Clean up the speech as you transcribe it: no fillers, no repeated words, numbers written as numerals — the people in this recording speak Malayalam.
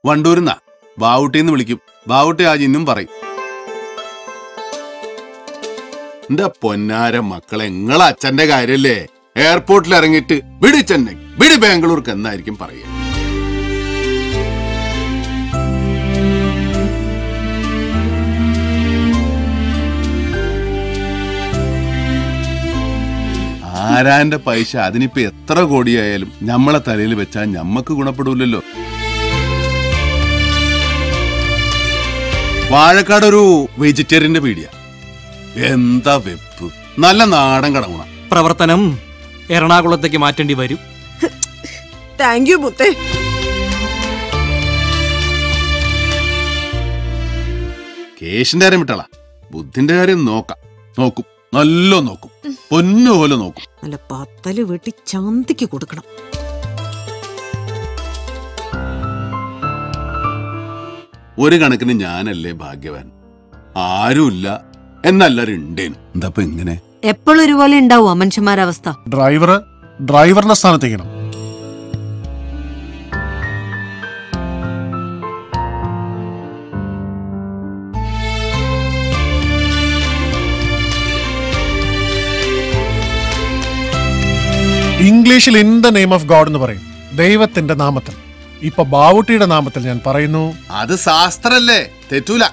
വണ്ടൂരിന്നാ. ബാവുട്ടിന്ന് വിളിക്കും. ബാവുട്ടി ആജിന്നും പറയും. എന്റെ പൊന്നാര മക്കളെ, നിങ്ങളെ അച്ഛന്റെ കാര്യല്ലേ? എയർപോർട്ടിൽ ഇറങ്ങിയിട്ട് വിടി ചെന്നൈ, വിടി ബാംഗ്ലൂർക്ക് എന്നായിരിക്കും പറയുക. ആരാന്റെ പൈസ അതിനിപ്പോ എത്ര കോടിയായാലും ഞമ്മളെ തലയിൽ വെച്ചാൽ ഞമ്മക്ക് ഗുണപ്പെടൂലല്ലോ. വാഴക്കാട് ഒരു വെജിറ്റേറിയന്റെ പീടിയ. എന്താ വെപ്പ്! നല്ല നാടൻ കടങ്ങുണ. പ്രവർത്തനം എറണാകുളത്തേക്ക് മാറ്റേണ്ടി വരും. താങ്ക് യു മുത്തേ. കേശിന്റെ കാര്യം വിട്ടളാ, ബുദ്ധിന്റെ കാര്യം നോക്കും, നല്ല നോക്കും, പൊന്നുപോലെ നോക്കും. നല്ല പത്തല് വെട്ടി ചന്തിക്ക് കൊടുക്കണം. ഒരു കണക്കിന് ഞാനല്ലേ ഭാഗ്യവാൻ. ആരുമില്ല എന്നെല്ലാരും ഉണ്ടേനു. എന്താ ഇങ്ങനെ എപ്പോഴും ഒരുപോലെ ഉണ്ടാവുക മനുഷ്യന്മാരവസ്ഥ? ഡ്രൈവറിന്റെ സ്ഥാനത്തേക്കണം. ഇംഗ്ലീഷിൽ in the name of God എന്ന് പറയും, ദൈവത്തിന്റെ നാമത്തിൽ. ഇപ്പൊ ബാവുട്ടിയുടെ നാമത്തിൽ ഞാൻ പറയുന്നു. അത് ശാസ്ത്രല്ലേ, തെറ്റൂല.